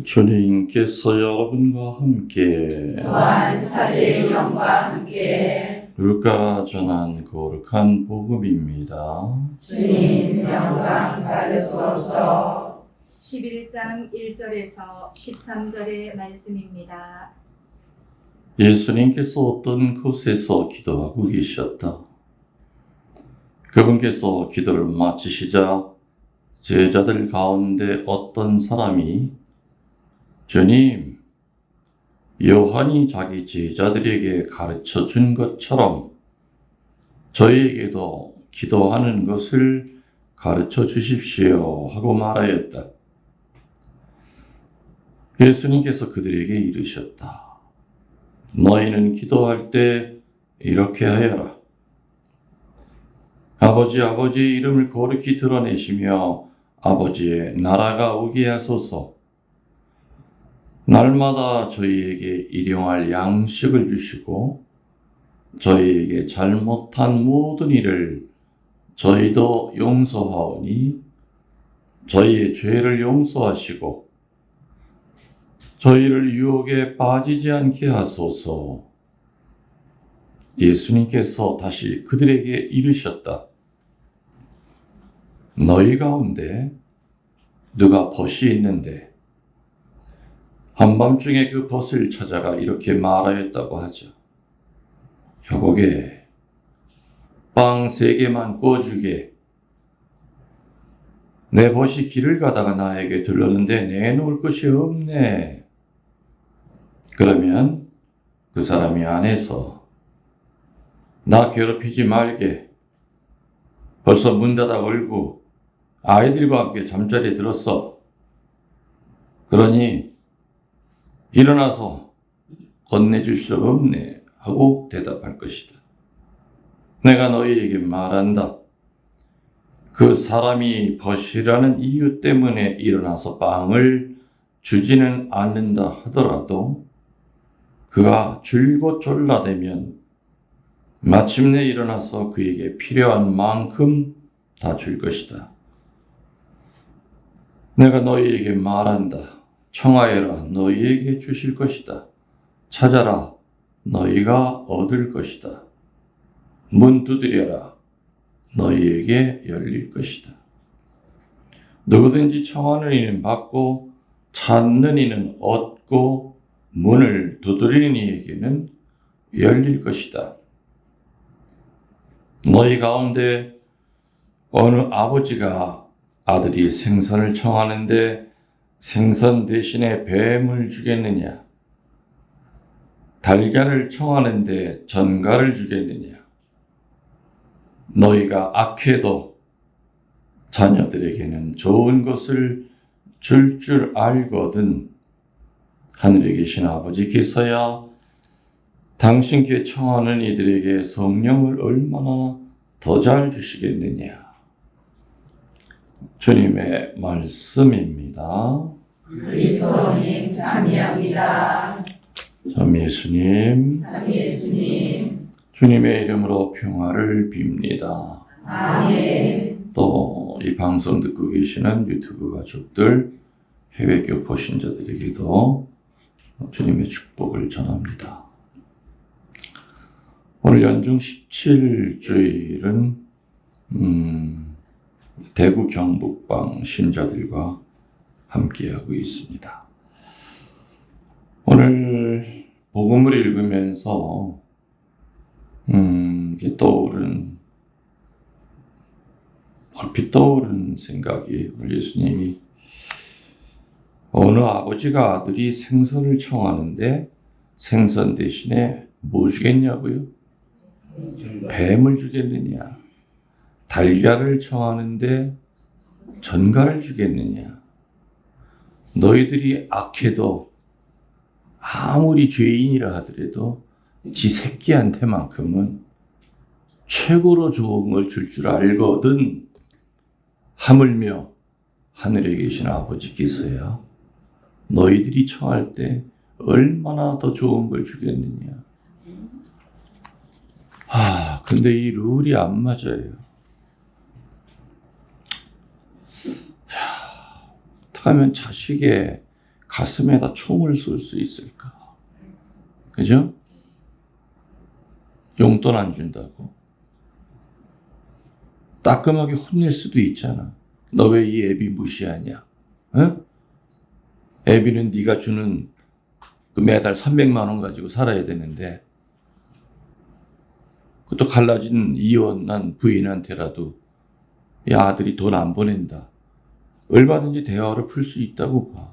주님께서 여러분과 함께 또한 사제의 영과 함께 루카가 전한 거룩한 복음입니다. 주님 영광 받으소서. 11장 1절에서 13절의 말씀입니다. 예수님께서 어떤 곳에서 기도하고 계셨다. 그분께서 기도를 마치시자 제자들 가운데 어떤 사람이 주님, 요한이 자기 제자들에게 가르쳐 준 것처럼 저희에게도 기도하는 것을 가르쳐 주십시오 하고 말하였다. 예수님께서 그들에게 이르셨다. 너희는 기도할 때 이렇게 하여라. 아버지의 이름을 거룩히 드러내시며 아버지의 나라가 오게 하소서. 날마다 저희에게 일용할 양식을 주시고 저희에게 잘못한 모든 일을 저희도 용서하오니 저희의 죄를 용서하시고 저희를 유혹에 빠지지 않게 하소서. 예수님께서 다시 그들에게 이르셨다. 너희 가운데 누가 벗이 있는데 한밤중에 그 벗을 찾아가 이렇게 말하였다고 하죠. 여보게, 빵 3개만 구워주게. 내 벗이 길을 가다가 나에게 들렀는데 내놓을 것이 없네. 그러면 그 사람이 안에서 나 괴롭히지 말게. 벌써 문 닫아 걸고 아이들과 함께 잠자리에 들었어. 그러니 일어나서 건네줄 수 없네 하고 대답할 것이다. 내가 너희에게 말한다. 그 사람이 벗이라는 이유 때문에 일어나서 빵을 주지는 않는다 하더라도 그가 줄곧 졸라대면 마침내 일어나서 그에게 필요한 만큼 다 줄 것이다. 내가 너희에게 말한다. 청하여라, 너희에게 주실 것이다. 찾아라, 너희가 얻을 것이다. 문 두드려라, 너희에게 열릴 것이다. 누구든지 청하는 이는 받고 찾는 이는 얻고 문을 두드리는 이에게는 열릴 것이다. 너희 가운데 어느 아버지가 아들이 생선을 청하는데 생선 대신에 뱀을 주겠느냐? 달걀을 청하는데 전갈을 주겠느냐? 너희가 악해도 자녀들에게는 좋은 것을 줄 알거든 하늘에 계신 아버지께서야 당신께 청하는 이들에게 성령을 얼마나 더 잘 주시겠느냐. 주님의 말씀입니다. 그리스도님 참여합니다. 참 예수님, 주님의 이름으로 평화를 빕니다. 아멘. 또 이 방송 듣고 계시는 유튜브 가족들, 해외 교포 신자들에게도 주님의 축복을 전합니다. 오늘 연중 17주일은 대구 경북방 신자들과 함께하고 있습니다. 오늘 복음을 읽으면서 얼핏 떠오른 생각이, 오늘 예수님이 어느 아버지가 아들이 생선을 청하는데 생선 대신에 뭐 주겠냐고요? 뱀을 주겠느냐? 달걀을 청하는데 전갈을 주겠느냐? 너희들이 악해도 아무리 죄인이라 하더라도 지 새끼한테만큼은 최고로 좋은 걸 줄 알거든. 하물며 하늘에 계신 아버지께서야 너희들이 청할 때 얼마나 더 좋은 걸 주겠느냐. 근데 이 룰이 안 맞아요. 어떻게 하면 자식의 가슴에다 총을 쏠 수 있을까? 그죠? 용돈 안 준다고. 따끔하게 혼낼 수도 있잖아. 너 왜 이 애비 무시하냐? 응? 애비는 네가 주는 그 매달 300만 원 가지고 살아야 되는데 그것도 갈라진 이혼한 부인한테라도 이 아들이 돈 안 보낸다. 얼마든지 대화를 풀 수 있다고 봐.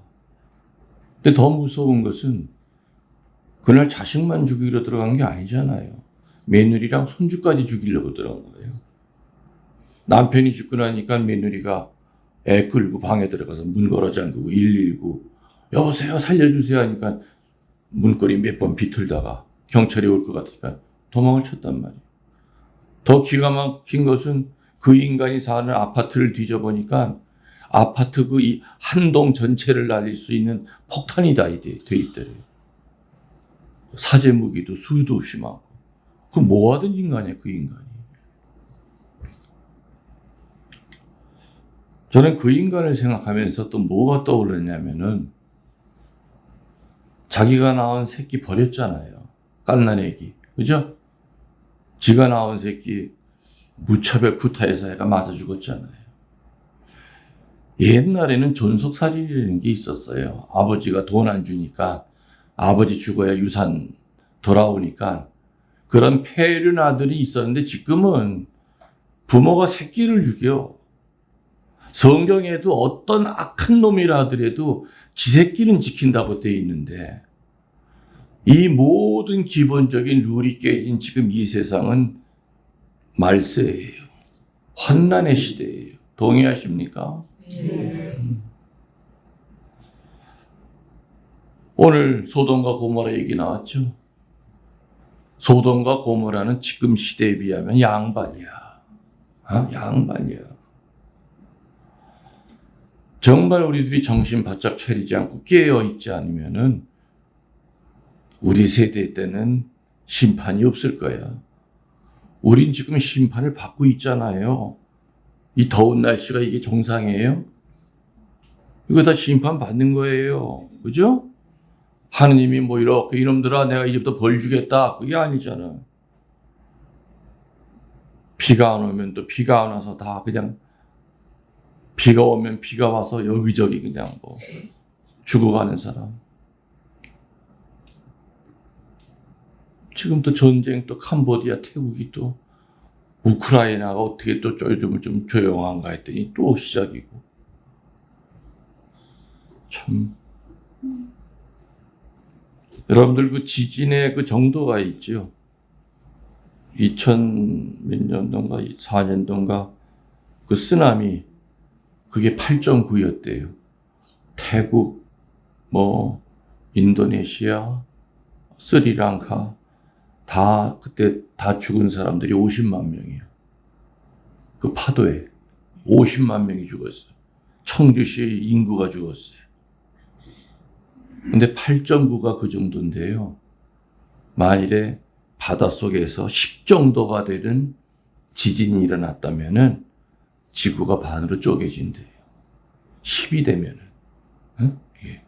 근데 더 무서운 것은 그날 자식만 죽이러 들어간 게 아니잖아요. 며느리랑 손주까지 죽이려고 들어간 거예요. 남편이 죽고 나니까 며느리가 애 끌고 방에 들어가서 문 걸어 잠그고 119 여보세요 살려주세요 하니까 문고리 몇 번 비틀다가 경찰이 올 것 같으니까 도망을 쳤단 말이에요. 더 기가 막힌 것은 그 인간이 사는 아파트를 뒤져보니까 아파트 그 한 동 전체를 날릴 수 있는 폭탄이 다 돼 있더래요. 사제 무기도 수도 심하고. 그 뭐 하던 인간이야 그 인간이. 저는 그 인간을 생각하면서 또 뭐가 떠오르냐면은 자기가 낳은 새끼 버렸잖아요. 갓난애기. 그죠? 지가 낳은 새끼 무차별 구타해서 애가 맞아 죽었잖아요. 옛날에는 존속살인이라는 게 있었어요. 아버지가 돈 안 주니까 아버지 죽어야 유산 돌아오니까 그런 폐륜 아들이 있었는데 지금은 부모가 새끼를 죽여. 성경에도 어떤 악한 놈이라 하더라도 지 새끼는 지킨다고 되어 있는데 이 모든 기본적인 룰이 깨진 지금 이 세상은 말세예요. 환난의 시대예요. 동의하십니까? 오늘 소돔과 고모라 얘기 나왔죠. 소돔과 고모라는 지금 시대에 비하면 양반이야. 양반이야. 정말 우리들이 정신 바짝 차리지 않고 깨어있지 않으면은 우리 세대 때는 심판이 없을 거야. 우린 지금 심판을 받고 있잖아요. 이 더운 날씨가 이게 정상이에요? 이거 다 심판 받는 거예요. 그죠? 하느님이 뭐 이렇게 이놈들아 내가 이제부터 벌 주겠다. 그게 아니잖아. 비가 안 오면 또 비가 안 와서 다 그냥 비가 오면 비가 와서 여기저기 그냥 뭐 죽어가는 사람. 지금 또 전쟁 또 캄보디아 태국이 또 우크라이나가 어떻게 또 좀 조용한가 했더니 또 시작이고. 참. 여러분들 그 지진의 그 정도가 있죠. 2000 몇 년도인가 4년도인가 그 쓰나미 그게 8.9였대요. 태국, 뭐 인도네시아, 스리랑카 다 그때 다 죽은 사람들이 50만 명이에요. 그 파도에 50만 명이 죽었어요. 청주시 인구가 죽었어요. 근데 8.9가 그 정도인데요. 만일에 바닷속에서 10 정도가 되는 지진이 일어났다면은 지구가 반으로 쪼개진대요. 10이 되면은. 응? 예.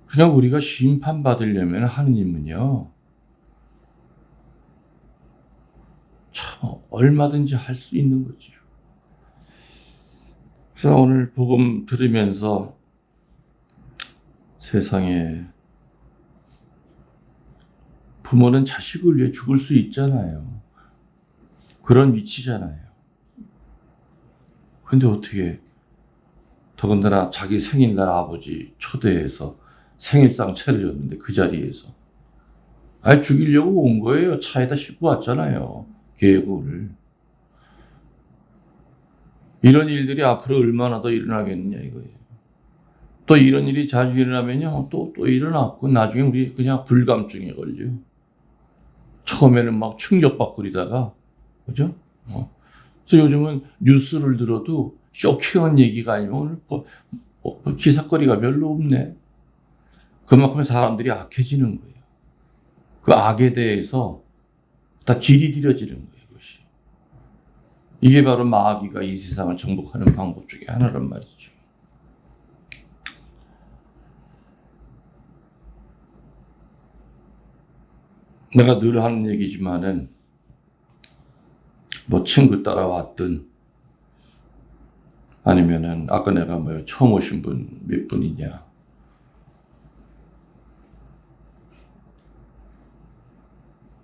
그냥 우리가 심판받으려면 하느님은요, 참 얼마든지 할 수 있는 거죠. 그래서 오늘 복음 들으면서 세상에 부모는 자식을 위해 죽을 수 있잖아요. 그런 위치잖아요. 근데 어떻게 더군다나 자기 생일날 아버지 초대해서 생일상 차려줬는데 그 자리에서 아니 죽이려고 온 거예요. 차에다 싣고 왔잖아요. 계곡을. 이런 일들이 앞으로 얼마나 더 일어나겠느냐 이거예요. 또 이런 일이 자주 일어나면요. 또 일어났고 나중에 우리 그냥 불감증에 걸려요. 처음에는 막 충격받고 그러다가 그죠? 그래서 요즘은 뉴스를 들어도 쇼킹한 얘기가 아니면 오늘 기사거리가 별로 없네. 그만큼 사람들이 악해지는 거예요. 그 악에 대해서 다 길이 들여지는 거예요. 그것이. 이게 바로 마귀가 이 세상을 정복하는 방법 중에 하나란 말이죠. 내가 늘 하는 얘기지만은 뭐 친구 따라왔든 아니면은 아까 내가 뭐 처음 오신 분 몇 분이냐,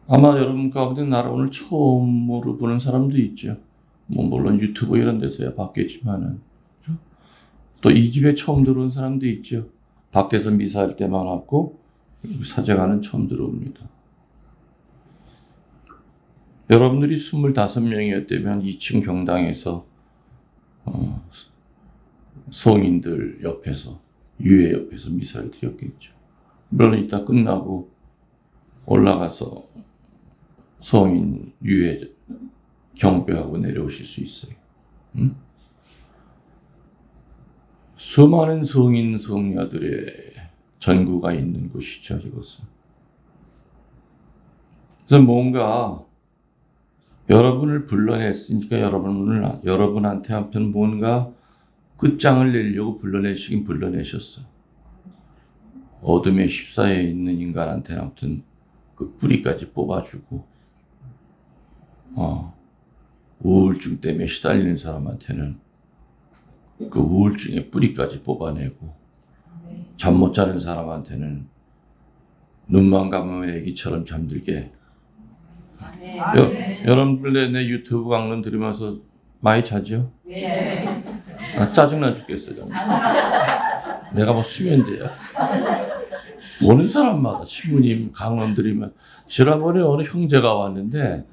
아마 여러분 가운데 나를 오늘 처음으로 보는 사람도 있죠. 뭐 물론 유튜브 이런 데서야 봤겠지만은 또 이 집에 처음 들어온 사람도 있죠. 밖에서 미사할 때만 왔고 사제가는 처음 들어옵니다. 여러분들이 25명이었다면 2층 경당에서 성인들 옆에서 유해 옆에서 미사를 드렸겠죠. 물론 이따 끝나고 올라가서 성인 유해 경배하고 내려오실 수 있어요. 응? 수많은 성인 성녀들의 전구가 있는 곳이죠, 이것은. 그래서 뭔가 여러분을 불러냈으니까 여러분한테 한편 뭔가 끝장을 내려고 불러내시긴 불러내셨어. 어둠에 휩싸여 있는 인간한테 아무튼 그 뿌리까지 뽑아주고, 우울증 때문에 시달리는 사람한테는 그 우울증의 뿌리까지 뽑아내고, 잠 못 자는 사람한테는 눈만 감으면 애기처럼 잠들게. 여러분들 내 유튜브 강론 들으면서 많이 자죠? 네. 짜증나 죽겠어, 정말. 내가 뭐 수면제야. 보는 사람마다 신부님 강론 들으면, 지난번에 어느 형제가 왔는데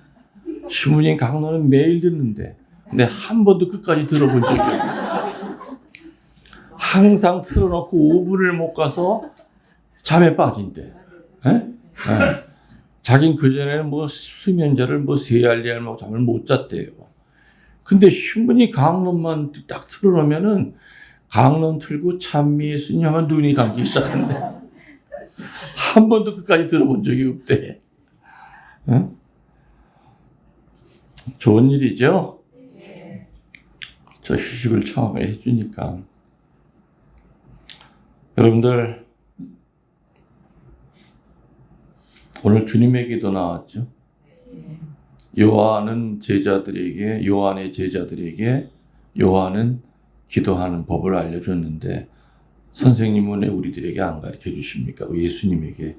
신부님 강론은 매일 듣는데 근데 한 번도 끝까지 들어본 적이 없어. 항상 틀어놓고 5분을 못 가서 잠에 빠진대. 자긴 그전에는 뭐 수면제를 뭐 3알리알 먹고 잠을 못 잤대요. 근데 신부님 강론만 딱 틀어놓으면은 강론 틀고 찬미 수녀만 눈이 감기 시작한대. 한 번도 끝까지 들어본 적이 없대. 좋은 일이죠? 저 휴식을 처음에 해주니까. 여러분들, 오늘 주님의 기도 나왔죠? 요한의 제자들에게 요한은 기도하는 법을 알려줬는데 선생님은 왜 우리들에게 안 가르쳐 주십니까? 예수님에게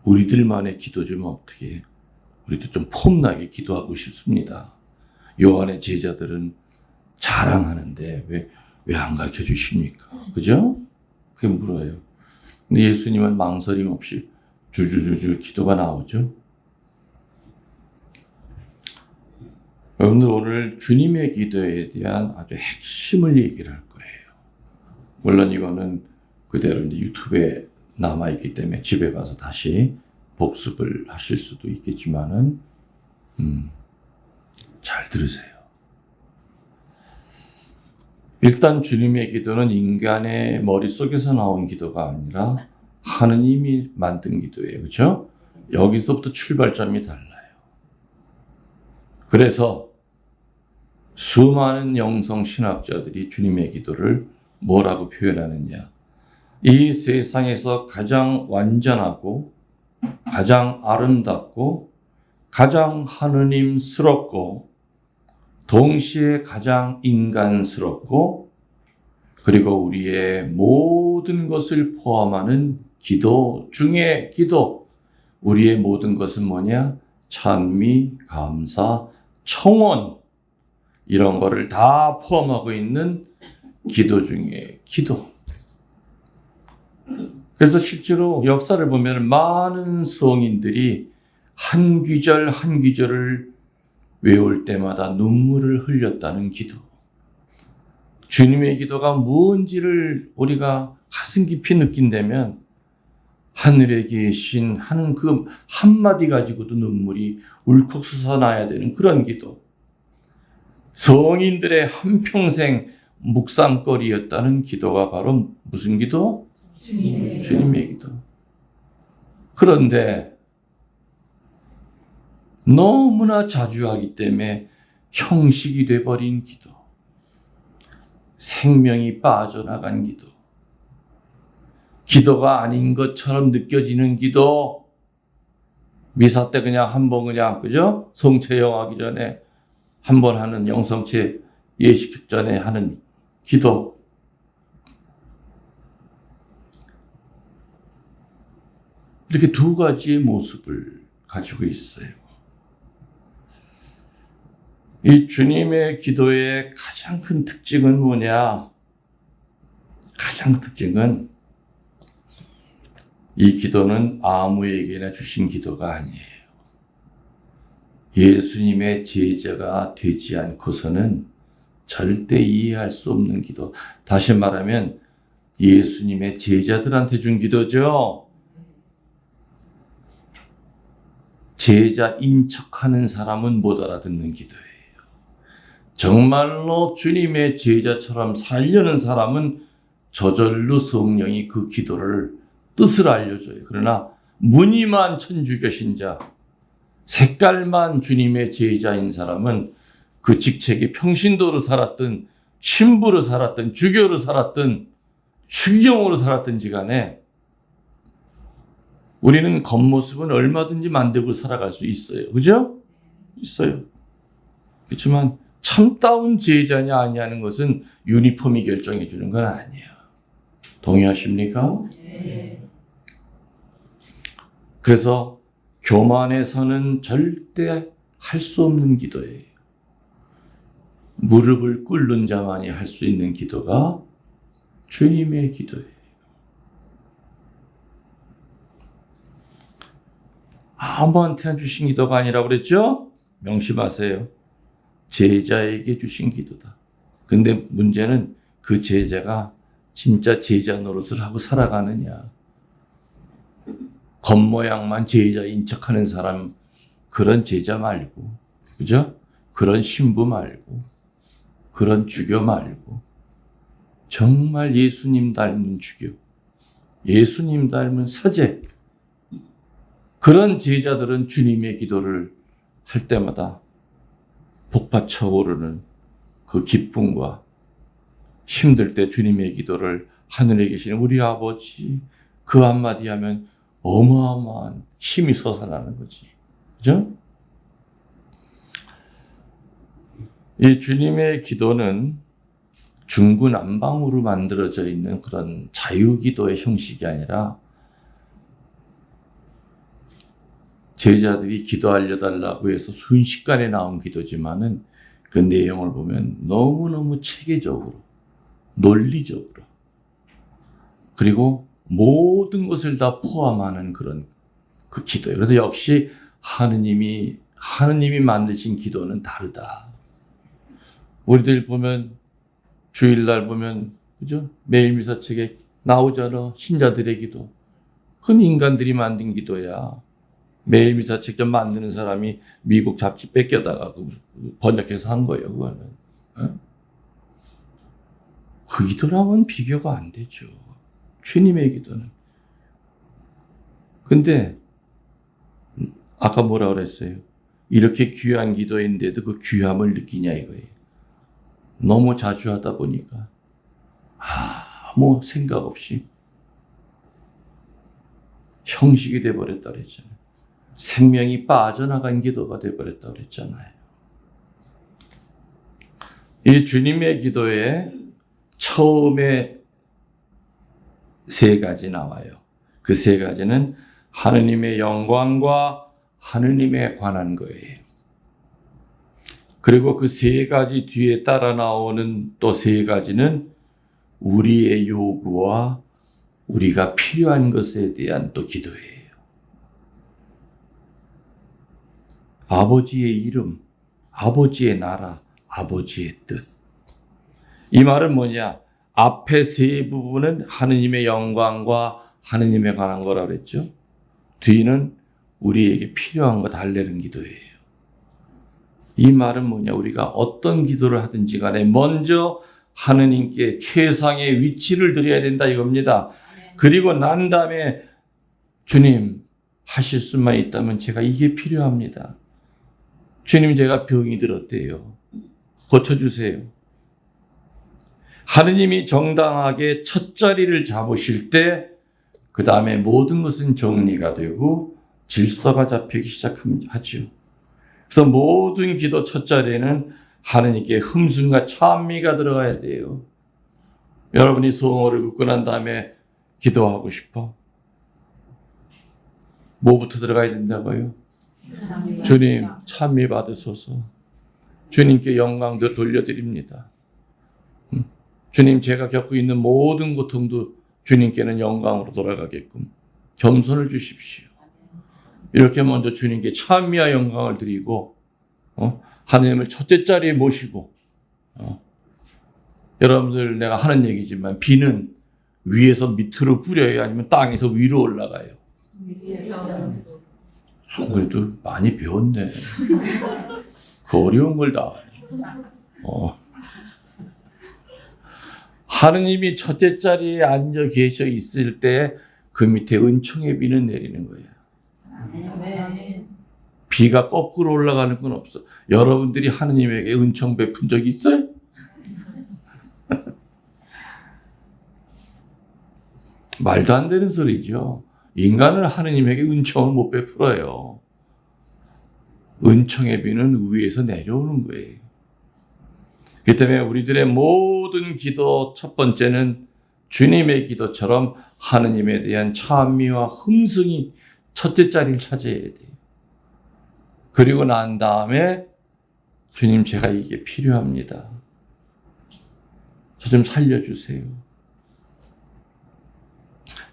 우리들만의 기도 좀 어떻게 해? 우리도 좀 폼나게 기도하고 싶습니다. 요한의 제자들은 자랑하는데 왜 안 가르쳐 주십니까? 그죠? 그게 물어요. 근데 예수님은 망설임 없이 줄줄줄줄 기도가 나오죠. 여러분들 오늘 주님의 기도에 대한 아주 핵심을 얘기를 할 거예요. 물론 이거는 그대로 이제 유튜브에 남아있기 때문에 집에 가서 다시 복습을 하실 수도 있겠지만은, 잘 들으세요. 일단 주님의 기도는 인간의 머릿속에서 나온 기도가 아니라 하느님이 만든 기도예요. 그렇죠? 여기서부터 출발점이 달라요. 그래서 수많은 영성 신학자들이 주님의 기도를 뭐라고 표현하느냐. 이 세상에서 가장 완전하고 가장 아름답고 가장 하느님스럽고 동시에 가장 인간스럽고 그리고 우리의 모든 것을 포함하는 기도 중에 기도. 우리의 모든 것은 뭐냐? 찬미, 감사, 청원 이런 거를 다 포함하고 있는 기도 중에 기도. 그래서 실제로 역사를 보면 많은 성인들이 한 귀절 한 귀절을 외울 때마다 눈물을 흘렸다는 기도. 주님의 기도가 뭔지를 우리가 가슴 깊이 느낀다면 하늘에 계신 하는 그 한마디 가지고도 눈물이 울컥 솟아나야 되는 그런 기도. 성인들의 한평생 묵상거리였다는 기도가 바로 무슨 기도? 주님의 기도. 그런데 너무나 자주 하기 때문에 형식이 돼버린 기도. 생명이 빠져나간 기도. 기도가 아닌 것처럼 느껴지는 기도. 미사 때 그냥 한번 그냥, 그죠? 성체영하기 전에 한번 하는 영성체 예식 전에 하는 기도. 이렇게 두 가지의 모습을 가지고 있어요. 이 주님의 기도의 가장 큰 특징은 뭐냐? 가장 큰 특징은 이 기도는 아무에게나 주신 기도가 아니에요. 예수님의 제자가 되지 않고서는 절대 이해할 수 없는 기도. 다시 말하면 예수님의 제자들한테 준 기도죠. 제자인 척하는 사람은 못 알아듣는 기도예요. 정말로 주님의 제자처럼 살려는 사람은 저절로 성령이 그 기도를 뜻을 알려줘요. 그러나 무늬만 천주교신 자, 색깔만 주님의 제자인 사람은 그 직책이 평신도로 살았든 신부로 살았든 주교로 살았든 추기경으로 살았든지 간에 우리는 겉모습은 얼마든지 만들고 살아갈 수 있어요. 그죠? 있어요. 그렇지만 참다운 제자냐 아니냐는 것은 유니폼이 결정해 주는 건 아니에요. 동의하십니까? 네. 그래서 교만에서는 절대 할 수 없는 기도예요. 무릎을 꿇는 자만이 할 수 있는 기도가 주님의 기도예요. 아무한테나 주신 기도가 아니라고 그랬죠? 명심하세요. 제자에게 주신 기도다. 근데 문제는 그 제자가 진짜 제자 노릇을 하고 살아가느냐. 겉모양만 제자인 척하는 사람, 그런 제자 말고, 그죠? 그런 신부 말고, 그런 주교 말고, 정말 예수님 닮은 주교, 예수님 닮은 사제, 그런 제자들은 주님의 기도를 할 때마다 복받쳐 오르는 그 기쁨과 힘들 때 주님의 기도를 하늘에 계시는 우리 아버지, 그 한마디 하면 어마어마한 힘이 솟아나는 거지. 그죠? 이 주님의 기도는 중구난방으로 만들어져 있는 그런 자유기도의 형식이 아니라 제자들이 기도 알려달라고 해서 순식간에 나온 기도지만은 그 내용을 보면 너무너무 체계적으로, 논리적으로, 그리고 모든 것을 다 포함하는 그런 그 기도예요. 그래서 역시 하느님이 만드신 기도는 다르다. 우리들 보면 주일날 보면 그죠? 매일 미사책에 나오잖아. 신자들의 기도. 그건 인간들이 만든 기도야. 매일 미사책 좀 만드는 사람이 미국 잡지 뺏겨다가 번역해서 한 거예요. 그거는. 어? 그 기도랑은 비교가 안 되죠. 주님의 기도는. 근데 아까 뭐라 그랬어요? 이렇게 귀한 기도인데도 그 귀함을 느끼냐 이거예요. 너무 자주 하다 보니까 아무 생각 없이 형식이 돼버렸다 그랬잖아요. 생명이 빠져나간 기도가 돼버렸다 그랬잖아요. 이 주님의 기도에 처음에 세 가지 나와요. 그 세 가지는 하느님의 영광과 하느님에 관한 거예요. 그리고 그 세 가지 뒤에 따라 나오는 또 세 가지는 우리의 요구와 우리가 필요한 것에 대한 또 기도예요. 아버지의 이름, 아버지의 나라, 아버지의 뜻. 이 말은 뭐냐? 앞에 세 부분은 하느님의 영광과 하느님에 관한 거라 그랬죠. 뒤는 우리에게 필요한 거 달래는 기도예요. 이 말은 뭐냐? 우리가 어떤 기도를 하든지 간에 먼저 하느님께 최상의 위치를 드려야 된다 이겁니다. 그리고 난 다음에 주님 하실 수만 있다면 제가 이게 필요합니다. 주님 제가 병이 들었대요. 고쳐주세요. 하느님이 정당하게 첫 자리를 잡으실 때 그 다음에 모든 것은 정리가 되고 질서가 잡히기 시작하죠. 그래서 모든 기도 첫 자리에는 하느님께 흠순과 찬미가 들어가야 돼요. 여러분이 소원을 긋고 난 다음에 기도하고 싶어? 뭐부터 들어가야 된다고요? 주님 찬미 받으소서. 주님께 영광도 돌려드립니다. 주님, 제가 겪고 있는 모든 고통도 주님께는 영광으로 돌아가게끔 겸손을 주십시오. 이렇게 먼저 주님께 찬미와 영광을 드리고 하나님을 첫째 자리에 모시고 여러분들 내가 하는 얘기지만 비는 위에서 밑으로 뿌려요? 아니면 땅에서 위로 올라가요? 그래도 많이 배웠네. 그 어려운 걸 다 하네. 하느님이 첫째 자리에 앉아 계셔 있을 때 그 밑에 은총의 비는 내리는 거예요. 비가 거꾸로 올라가는 건 없어. 여러분들이 하느님에게 은총 베푼 적 있어요? 말도 안 되는 소리죠. 인간은 하느님에게 은총을 못 베풀어요. 은총의 비는 위에서 내려오는 거예요. 그렇기 때문에 우리들의 모든 기도 첫 번째는 주님의 기도처럼 하느님에 대한 찬미와 hum승이 첫째 자리를 차지해야 돼요. 그리고 난 다음에 주님, 제가 이게 필요합니다. 저 좀 살려주세요.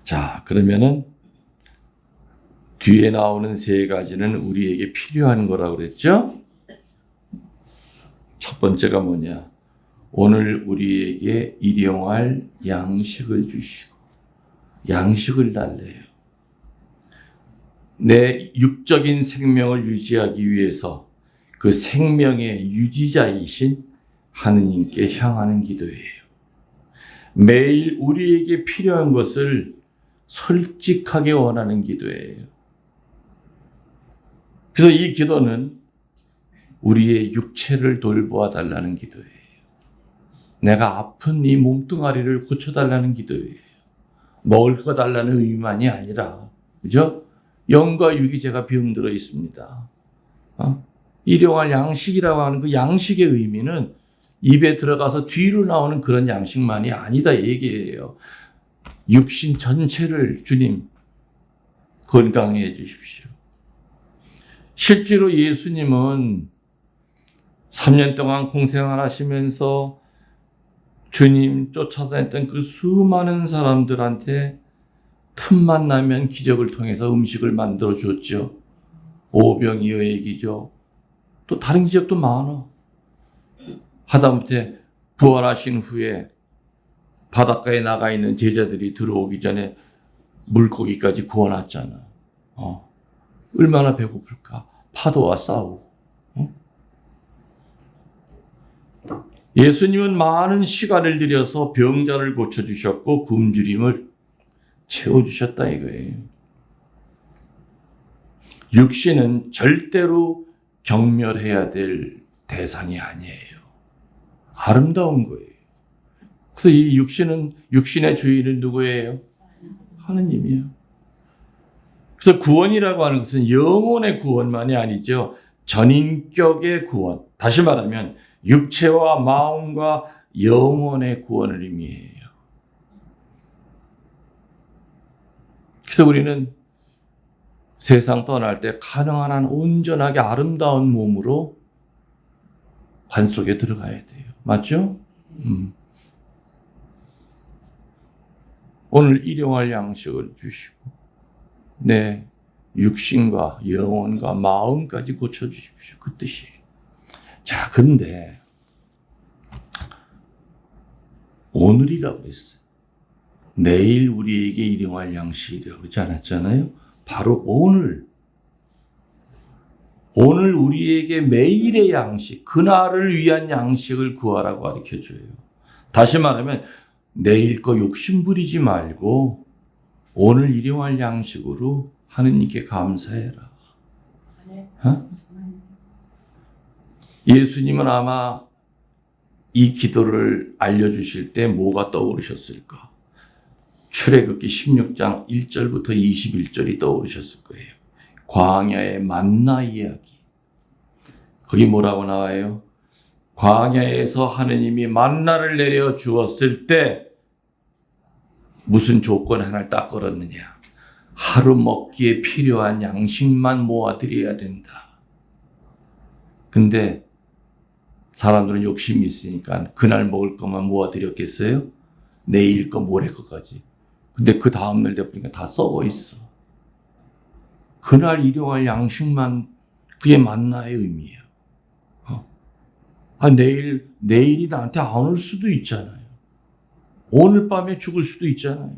자, 그러면은 뒤에 나오는 세 가지는 우리에게 필요한 거라고 그랬죠? 첫 번째가 뭐냐? 오늘 우리에게 일용할 양식을 주시고 양식을 달래요. 내 육적인 생명을 유지하기 위해서 그 생명의 유지자이신 하느님께 향하는 기도예요. 매일 우리에게 필요한 것을 솔직하게 원하는 기도예요. 그래서 이 기도는 우리의 육체를 돌보아 달라는 기도예요. 내가 아픈 이 몸뚱아리를 고쳐달라는 기도예요. 먹을 거 달라는 의미만이 아니라, 그죠? 영과 육이 제가 병들어 있습니다. 일용할 양식이라고 하는 그 양식의 의미는 입에 들어가서 뒤로 나오는 그런 양식만이 아니다 얘기예요. 육신 전체를 주님 건강해 해 주십시오. 실제로 예수님은 3년 동안 공생활 하시면서 주님 쫓아다녔던 그 수많은 사람들한테 틈만 나면 기적을 통해서 음식을 만들어 줬죠. 오병이어의 기적, 또 다른 기적도 많아. 하다못해 부활하신 후에 바닷가에 나가 있는 제자들이 들어오기 전에 물고기까지 구워놨잖아. 얼마나 배고플까? 파도와 싸우고. 예수님은 많은 시간을 들여서 병자를 고쳐주셨고 굶주림을 채워주셨다 이거예요. 육신은 절대로 경멸해야 될 대상이 아니에요. 아름다운 거예요. 그래서 이 육신의 주인은 누구예요? 하느님이에요. 그래서 구원이라고 하는 것은 영혼의 구원만이 아니죠. 전인격의 구원. 다시 말하면 육체와 마음과 영혼의 구원을 의미해요. 그래서 우리는 세상 떠날 때 가능한 한 온전하게 아름다운 몸으로 관 속에 들어가야 돼요. 맞죠? 오늘 일용할 양식을 주시고 내 육신과 영혼과 마음까지 고쳐주십시오. 그 뜻이에요. 자, 근데 오늘이라고 그랬어요. 내일 우리에게 일용할 양식이라고 그러지 않았잖아요. 바로 오늘 우리에게 매일의 양식, 그날을 위한 양식을 구하라고 가르쳐줘요. 다시 말하면 내일 거 욕심 부리지 말고 오늘 일용할 양식으로 하느님께 감사해라. 예수님은 아마 이 기도를 알려주실 때 뭐가 떠오르셨을까? 출애굽기 16장 1절부터 21절이 떠오르셨을 거예요. 광야의 만나 이야기. 거기 뭐라고 나와요? 광야에서 하느님이 만나를 내려 주었을 때 무슨 조건 하나를 딱 걸었느냐? 하루 먹기에 필요한 양식만 모아드려야 된다. 근데 사람들은 욕심이 있으니까 그날 먹을 것만 모아드렸겠어요? 내일 거 모레 거까지. 근데 그 다음날 돼보니까 다 썩어 있어. 그날 일용할 양식만 그게 만나의 의미예요. 내일이 나한테 안 올 수도 있잖아요. 오늘 밤에 죽을 수도 있잖아요.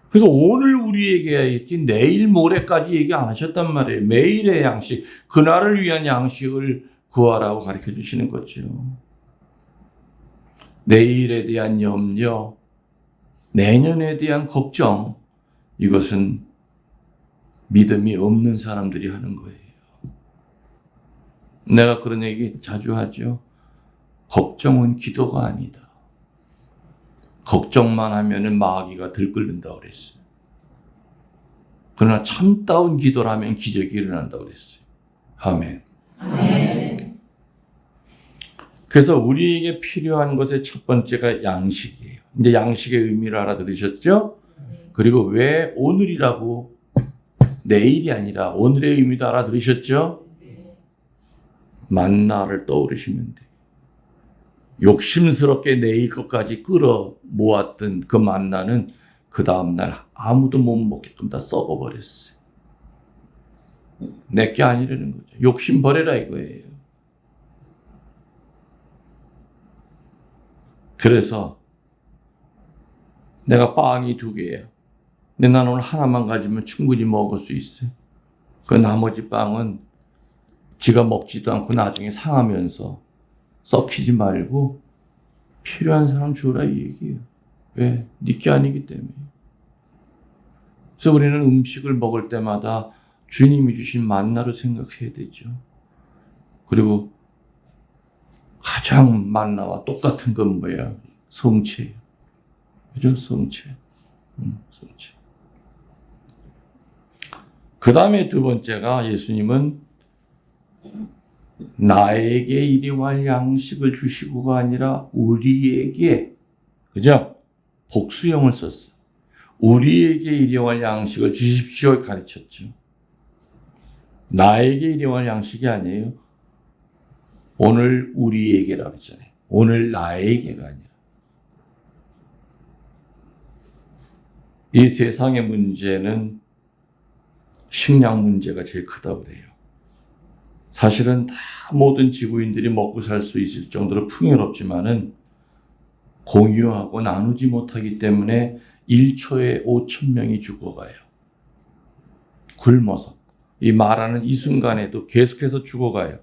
그러니까 오늘 우리에게 했지 내일 모레까지 얘기 안 하셨단 말이에요. 매일의 양식, 그날을 위한 양식을 구하라고 가르쳐 주시는 거죠. 내일에 대한 염려, 내년에 대한 걱정, 이것은 믿음이 없는 사람들이 하는 거예요. 내가 그런 얘기 자주 하죠. 걱정은 기도가 아니다. 걱정만 하면은 마귀가 들끓는다고 그랬어요. 그러나 참다운 기도를 하면 기적이 일어난다고 그랬어요. 아멘. 아멘. 그래서 우리에게 필요한 것의 첫 번째가 양식이에요. 이제 양식의 의미를 알아들으셨죠? 그리고 왜 오늘이라고 내일이 아니라 오늘의 의미도 알아들으셨죠? 만나를 떠오르시면 돼요. 욕심스럽게 내일 것까지 끌어 모았던 그 만나는 그 다음날 아무도 못 먹게끔 다 썩어버렸어요. 내게 아니라는 거죠. 욕심 버려라 이거예요. 그래서 내가 빵이 2개예요. 근데 난 오늘 하나만 가지면 충분히 먹을 수 있어요. 그 나머지 빵은 지가 먹지도 않고 나중에 상하면서 썩히지 말고 필요한 사람 주라 이 얘기예요. 왜? 네 게 아니기 때문에. 그래서 우리는 음식을 먹을 때마다 주님이 주신 만나를 생각해야 되죠. 그리고 가장 만나와 똑같은 건 뭐야? 성체예요. 그죠? 성체. 성체. 그 다음에 두 번째가 예수님은 나에게 일용할 양식을 주시고가 아니라 우리에게, 그죠? 복수형을 썼어요. 우리에게 일용할 양식을 주십시오 가르쳤죠. 나에게 일용할 양식이 아니에요. 오늘 우리에게라고 했잖아요. 오늘 나에게가 아니라. 이 세상의 문제는 식량 문제가 제일 크다고 그래요. 사실은 다 모든 지구인들이 먹고 살 수 있을 정도로 풍요롭지만은 공유하고 나누지 못하기 때문에 1초에 5,000명이 죽어가요. 굶어서. 이 말하는 이 순간에도 계속해서 죽어가요.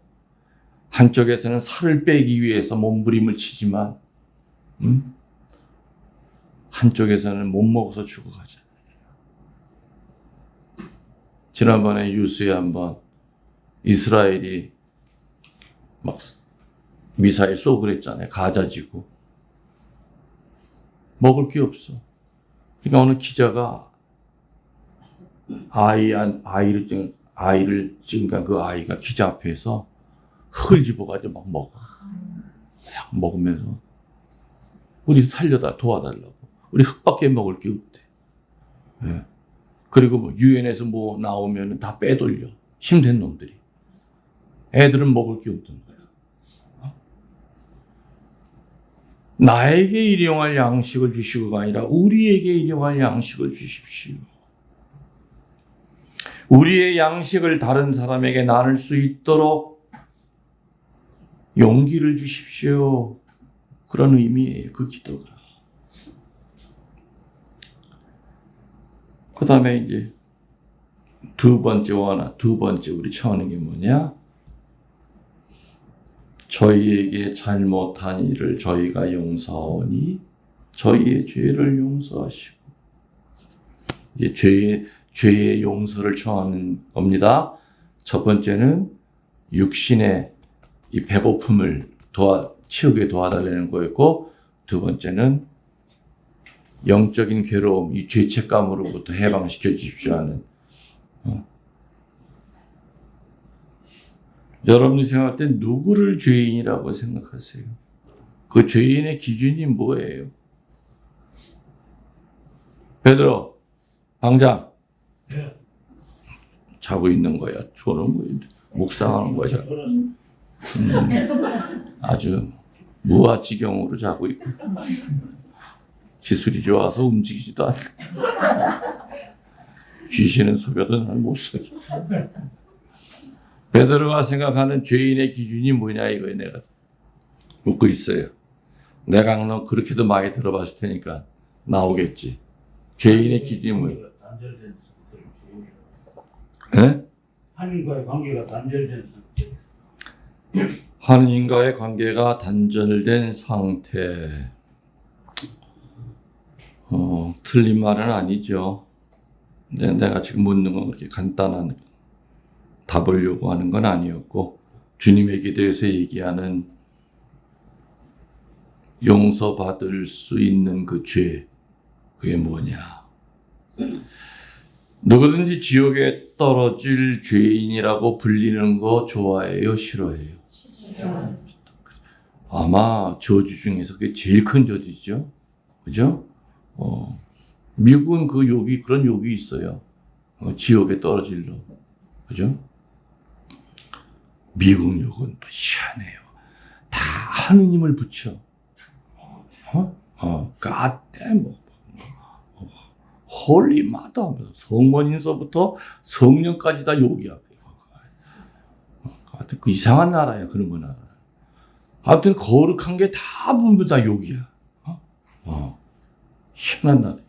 한쪽에서는 살을 빼기 위해서 몸부림을 치지만 한쪽에서는 못 먹어서 죽어가잖아요. 지난번에 뉴스에 한번 이스라엘이 막 미사일 쏘고 그랬잖아요. 가자지구. 먹을 게 없어. 그러니까 어느 기자가 아이를 찍은 그 아이가 기자 앞에서 흙을 집어가지고 막 먹어. 막 먹으면서 우리 살려다 도와달라고. 우리 흙밖에 먹을 게 없대. 네. 그리고 뭐 유엔에서 뭐 나오면 다 빼돌려. 힘든 놈들이. 애들은 먹을 게 없던 거야. 나에게 일용할 양식을 주시고가 아니라 우리에게 일용할 양식을 주십시오. 우리의 양식을 다른 사람에게 나눌 수 있도록 용기를 주십시오. 그런 의미예요. 그 기도가. 그 다음에 이제 두 번째 우리 청하는 게 뭐냐? 저희에게 잘못한 일을 저희가 용서하오니 저희의 죄를 용서하시고. 이제 죄의 용서를 청하는 겁니다. 첫 번째는 육신의 이 배고픔을 채우게 도와달라는 거였고, 두 번째는 영적인 괴로움, 이 죄책감으로부터 해방시켜 주십시오 하는 여러분이 생각할 때 누구를 죄인이라고 생각하세요? 그 죄인의 기준이 뭐예요? 베드로, 당장 자고 있는 거야. 저는 뭐 묵상하는 거야. 아주 무아지경으로 자고 있고 기술이 좋아서 움직이지도 않고 귀신은 속여도 나는 못 속여. 베드로가 생각하는 죄인의 기준이 뭐냐 이거에 내가 묻고 있어요. 내가 너 그렇게도 많이 들어봤을 테니까 나오겠지. 죄인의 기준이 뭐예요? 예? 하나님과의 관계가 단절된 상태. 하느님과의 관계가 단절된 상태. 틀린 말은 아니죠. 근데 내가 지금 묻는 건 그렇게 간단한 답을 요구하는 건 아니었고, 주님에게 대해서 얘기하는 용서받을 수 있는 그 죄, 그게 뭐냐. 누구든지 지옥에 떨어질 죄인이라고 불리는 거 좋아해요? 싫어해요? 아마 저주 중에서 그게 제일 큰 저주죠. 그죠? 미국은 그런 욕이 있어요. 지옥에 떨어질 놈. 그죠? 미국 욕은 또 희한해요. 다 하느님을 붙여. God damn. 홀리 마다 하면서 성원인서부터 성령까지 다 욕이야. 하여튼 그 이상한 나라야, 그런 거 나라. 하여튼 거룩한 게 다 보면 다 욕이야. 희한한 나라야.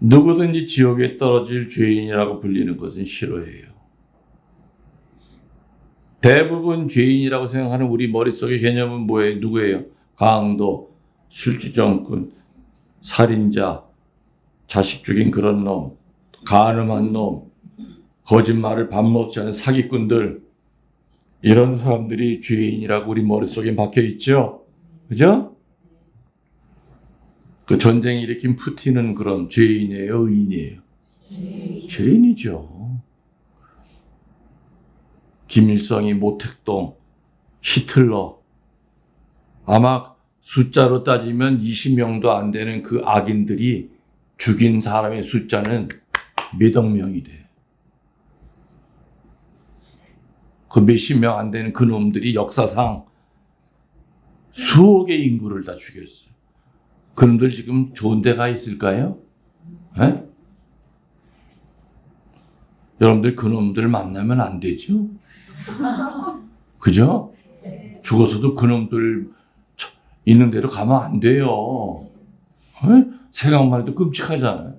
누구든지 지옥에 떨어질 죄인이라고 불리는 것은 싫어해요. 대부분 죄인이라고 생각하는 우리 머릿속의 개념은 뭐예요? 누구예요? 강도, 술주정꾼, 살인자, 자식 죽인 그런 놈, 간음한 놈, 거짓말을 밥 먹지 않은 사기꾼들, 이런 사람들이 죄인이라고 우리 머릿속에 박혀 있죠? 그죠? 그 전쟁 일으킨 푸틴은 그럼 죄인이에요? 의인이에요? 죄인이죠. 김일성이, 모택동, 히틀러, 아마 숫자로 따지면 20명도 안 되는 그 악인들이 죽인 사람의 숫자는 몇억 명이 돼. 그 몇십 명 안 되는 그 놈들이 역사상 수억의 인구를 다 죽였어요. 그놈들 지금 좋은 데 가 있을까요? 에? 여러분들 그놈들 만나면 안 되죠? 그죠? 죽어서도 그놈들 있는 대로 가면 안 돼요. 에? 생각만 해도 끔찍하잖아요.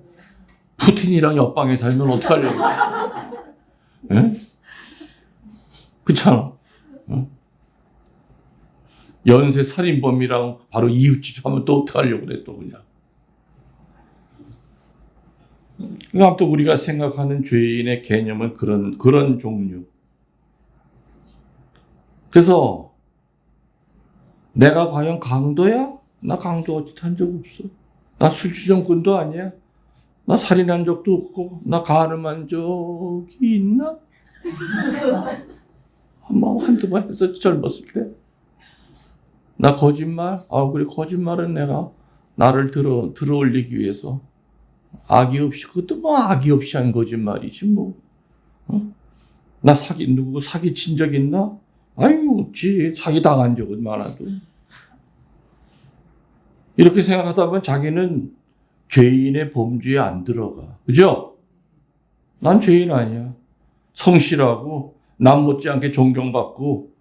푸틴이랑 옆방에 살면 어떡하려고. 에? 그렇잖아. 연쇄 살인범이랑 바로 이웃집 하면 또 어떡하려고 그래, 또 그냥. 그러니까 또 우리가 생각하는 죄인의 개념은 그런 종류. 그래서 내가 과연 강도야? 나 강도 어찌 한 적 없어. 나 술주정꾼도 아니야. 나 살인한 적도 없고, 나 간음한 적이 있나? 한두 번 했었지, 젊었을 때. 나 거짓말? 그래, 거짓말은 내가 나를 들어 올리기 위해서 악의 없이, 그것도 뭐 악의 없이 한 거짓말이지, 뭐. 나 누구 사기 친 적 있나? 아유, 없지. 사기 당한 적은 많아도. 이렇게 생각하다 보면 자기는 죄인의 범주에 안 들어가. 그죠? 난 죄인 아니야. 성실하고, 남 못지않게 존경받고,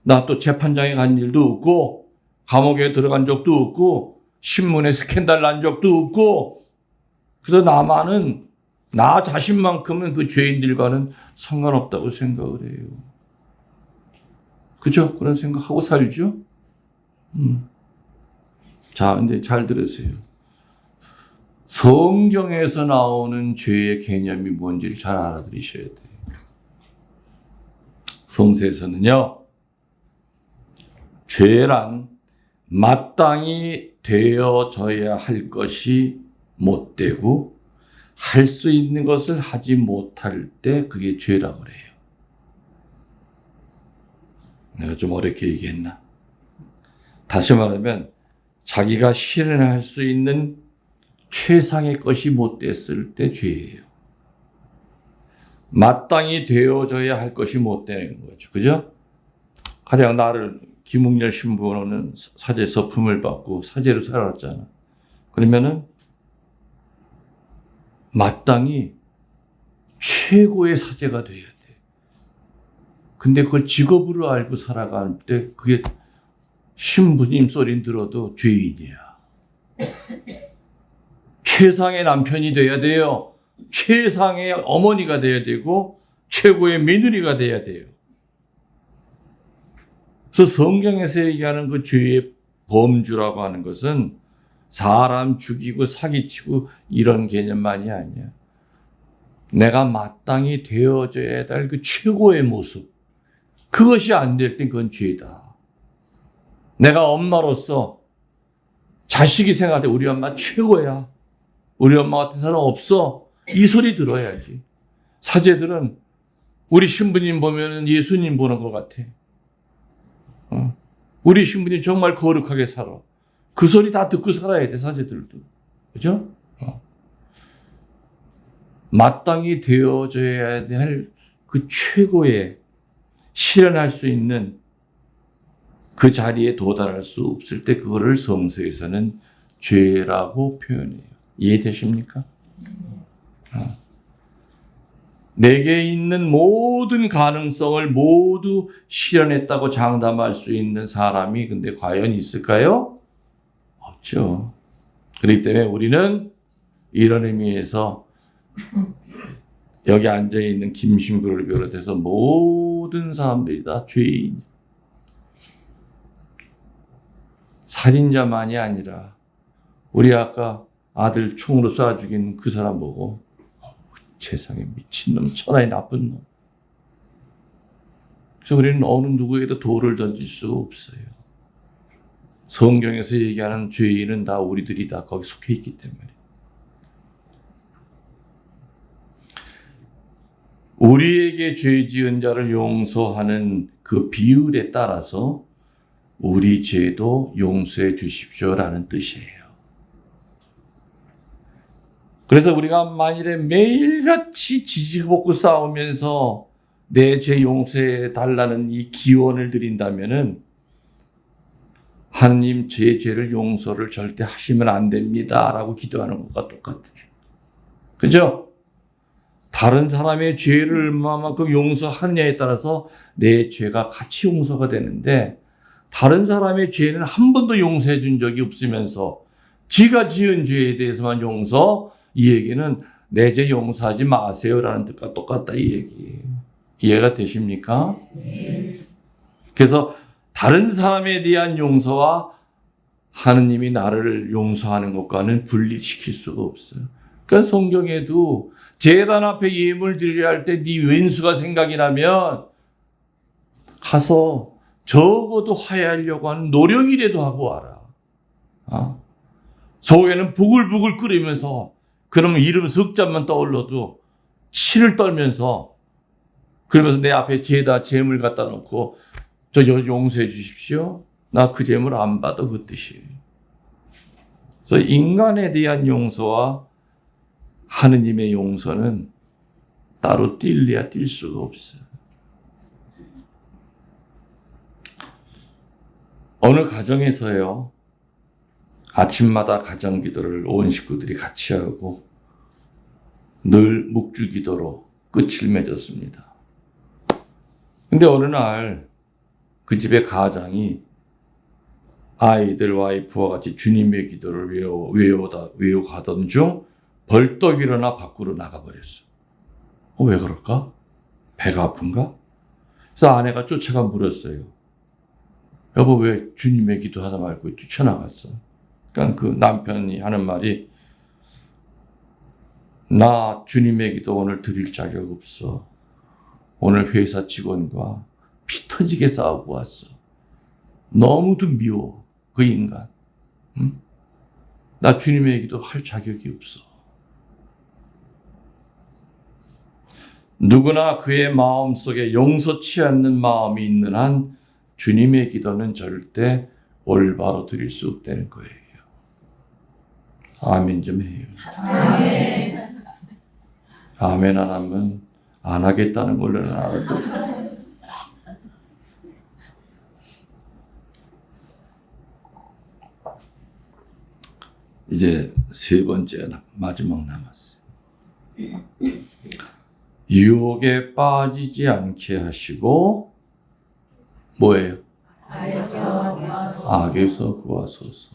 나 또 재판장에 간 일도 없고, 감옥에 들어간 적도 없고, 신문에 스캔들 난 적도 없고, 그래서 나 자신만큼은 그 죄인들과는 상관없다고 생각을 해요. 그죠? 그런 생각하고 살죠? 자, 근데 잘 들으세요. 성경에서 나오는 죄의 개념이 뭔지를 잘 알아들으셔야 돼요. 성서에서는요, 죄란 마땅히 되어져야 할 것이 못되고 할 수 있는 것을 하지 못할 때 그게 죄라고 그래요. 내가 좀 어렵게 얘기했나? 다시 말하면 자기가 실현할 수 있는 최상의 것이 못 됐을 때 죄예요. 마땅히 되어져야 할 것이 못 되는 거죠. 그죠? 가령 나를 김웅열 신부는 사제 서품을 받고 사제로 살았잖아. 그러면은 마땅히 최고의 사제가 돼야 돼. 근데 그걸 직업으로 알고 살아갈 때 그게 신부님 소리 들어도 죄인이야. 최상의 남편이 돼야 돼요. 최상의 어머니가 돼야 되고 최고의 며느리가 돼야 돼요. 그래서 성경에서 얘기하는 그 죄의 범주라고 하는 것은 사람 죽이고 사기치고 이런 개념만이 아니야. 내가 마땅히 되어져야 될 그 최고의 모습. 그것이 안 될 땐 그건 죄다. 내가 엄마로서 자식이 생각할 때 우리 엄마 최고야. 우리 엄마 같은 사람 없어. 이 소리 들어야지. 사제들은 우리 신부님 보면 예수님 보는 것 같아. 우리 신부님 정말 거룩하게 살아. 그 소리 다 듣고 살아야 돼, 사제들도. 그죠? 마땅히 되어져야 될 그 최고의 실현할 수 있는 그 자리에 도달할 수 없을 때 그거를 성서에서는 죄라고 표현해요. 이해되십니까? 내게 있는 모든 가능성을 모두 실현했다고 장담할 수 있는 사람이 근데 과연 있을까요? 없죠. 그렇기 때문에 우리는 이런 의미에서 여기 앉아있는 김신부를 비롯해서 모든 사람들이 다 죄인. 살인자만이 아니라 우리 아까 아들 총으로 쏴 죽인 그 사람 보고 세상에 미친놈, 천하의 나쁜 놈. 그래서 우리는 어느 누구에게도 돌을 던질 수가 없어요. 성경에서 얘기하는 죄인은 다 우리들이 다 거기 속해 있기 때문에. 우리에게 죄 지은 자를 용서하는 그 비율에 따라서 우리 죄도 용서해 주십시오라는 뜻이에요. 그래서 우리가 만일에 매일같이 지지볶고 싸우면서 내 죄 용서해 달라는 이 기원을 드린다면은 하느님 제 죄를 용서를 절대 하시면 안 됩니다 라고 기도하는 것과 똑같아요. 그죠? 다른 사람의 죄를 얼마만큼 용서하느냐에 따라서 내 죄가 같이 용서가 되는데 다른 사람의 죄는 한 번도 용서해 준 적이 없으면서 지가 지은 죄에 대해서만 용서, 이 얘기는 내 죄 용서하지 마세요라는 뜻과 똑같다 이 얘기. 이해가 되십니까? 그래서 다른 사람에 대한 용서와 하느님이 나를 용서하는 것과는 분리시킬 수가 없어요. 그러니까 성경에도 제단 앞에 예물 드리려 할 때 네 왼수가 생각이 나면 가서 적어도 화해하려고 하는 노력이라도 하고 와라. 속에는 부글부글 끓이면서 그러면 이름 석자만 떠올려도 치를 떨면서 그러면서 내 앞에 죄다 재물 갖다 놓고 저 용서해 주십시오. 나 그 재물 안 받아 그 뜻이에요. 그래서 인간에 대한 용서와 하느님의 용서는 따로 뛸래야 뛸 수가 없어요. 어느 가정에서요, 아침마다 가정기도를 온 식구들이 같이 하고 늘 묵주기도로 끝을 맺었습니다. 근데 어느 날 그 집의 가장이 아이들 와이프와 같이 주님의 기도를 외워 가던 중 벌떡 일어나 밖으로 나가버렸어. 왜 그럴까? 배가 아픈가? 그래서 아내가 쫓아가 물었어요. 여보 왜 주님의 기도하다 말고 뛰쳐나갔어? 그러니까 그 남편이 하는 말이 나 주님의 기도 오늘 드릴 자격 없어. 오늘 회사 직원과 피 터지게 싸우고 왔어. 너무도 미워 그 인간. 응? 나 주님의 기도 할 자격이 없어. 누구나 그의 마음속에 용서치 않는 마음이 있는 한 주님의 기도는 절대 올바로 드릴 수 없다는 거예요. 아멘 좀 해요. 아멘. 아멘 안 하면 안 하겠다는 걸로는 알아들어요. 이제 세 번째 마지막 남았어요. 유혹에 빠지지 않게 하시고 뭐예요? 악에서 구하소서.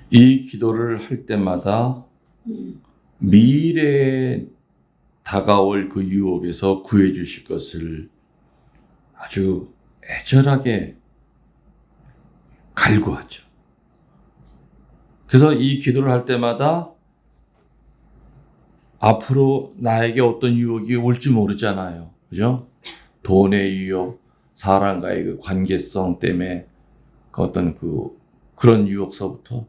이 기도를 할 때마다 미래에 다가올 그 유혹에서 구해 주실 것을 아주 애절하게 갈구하죠. 그래서 이 기도를 할 때마다 앞으로 나에게 어떤 유혹이 올지 모르잖아요. 그죠? 돈의 유혹, 사람과의 그 관계성 때문에 그 어떤 그런 유혹서부터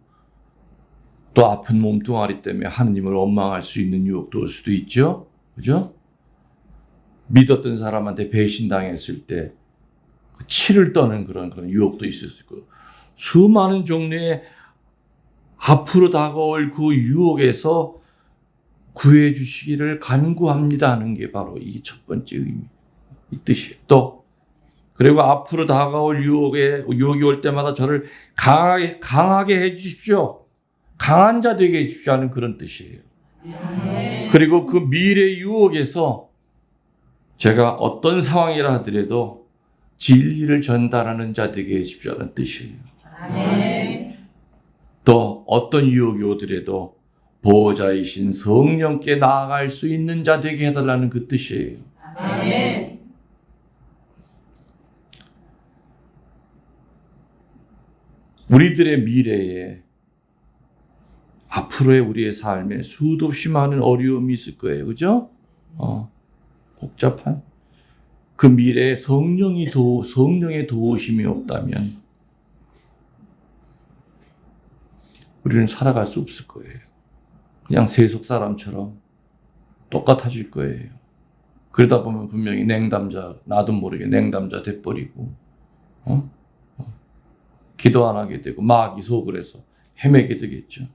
또 아픈 몸뚱아리 때문에 하느님을 원망할 수 있는 유혹도 올 수도 있죠. 그죠? 믿었던 사람한테 배신당했을 때 치를 떠는 그런 유혹도 있을 수 있고, 수많은 종류의 앞으로 다가올 그 유혹에서 구해 주시기를 간구합니다 하는 게 바로 이 첫 번째 의미, 이 뜻이에요. 또 그리고 앞으로 다가올 유혹이 올 때마다 저를 강하게 해 주십시오. 강한 자 되게 해 주십시오 하는 그런 뜻이에요. 그리고 그 미래 유혹에서 제가 어떤 상황이라 하더라도 진리를 전달하는 자 되게 해 주십시오 하는 뜻이에요. 또 어떤 유혹이 오더라도 보호자이신 성령께 나아갈 수 있는 자 되게 해달라는 그 뜻이에요. 우리들의 미래에 앞으로의 우리의 삶에 수도 없이 많은 어려움이 있을 거예요. 그죠? 복잡한 그 미래에 성령의 도우심이 없다면 우리는 살아갈 수 없을 거예요. 그냥 세속 사람처럼 똑같아질 거예요. 그러다 보면 분명히 나도 모르게 냉담자 돼버리고, 기도 안 하게 되고, 마귀 속을 해서 헤매게 되겠죠.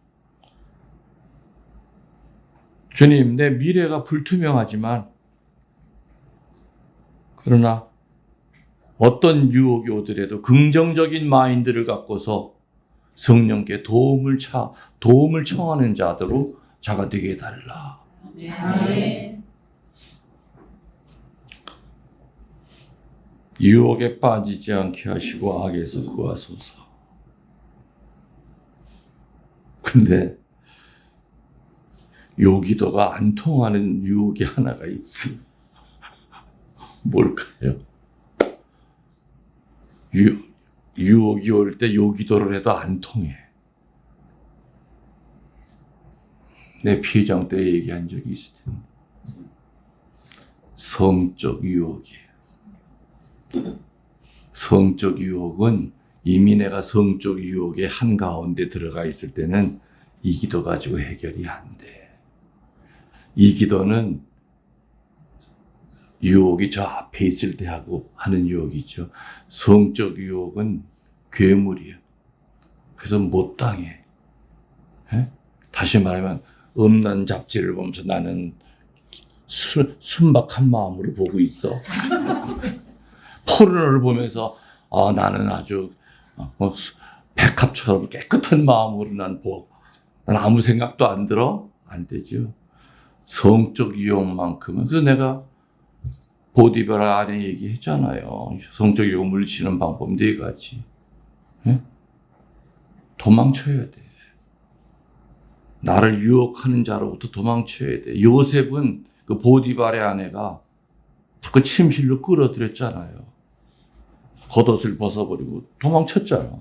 주님, 내 미래가 불투명하지만, 그러나 어떤 유혹이 오더라도 긍정적인 마인드를 갖고서 성령께 도움을 청하는 자가 되게 해달라. 유혹에 빠지지 않게 하시고 악에서 구하소서. 근데 요 기도가 안 통하는 유혹이 하나가 있어. 뭘까요? 유혹이 올 때 요 기도를 해도 안 통해. 내 피해장 때 얘기한 적이 있을 텐데. 성적 유혹이에요. 성적 유혹은 이미 내가 성적 유혹의 한가운데 들어가 있을 때는 이 기도 가지고 해결이 안 돼. 이 기도는 유혹이 저 앞에 있을 때 하는 유혹이죠. 성적 유혹은 괴물이에요. 그래서 못 당해. 다시 말하면 음란 잡지를 보면서 나는 순박한 마음으로 보고 있어. 포르노를 보면서 나는 아주 백합처럼 깨끗한 마음으로 난 아무 생각도 안 들어? 안 되죠. 성적 유혹만큼은. 그래서 내가 보디베라 안에 얘기했잖아요. 성적 유혹 물리치는 방법 4가지. 도망쳐야 돼. 나를 유혹하는 자로부터 도망쳐야 돼. 요셉은 그 보디발의 아내가 그 침실로 끌어들였잖아요. 겉옷을 벗어버리고 도망쳤잖아.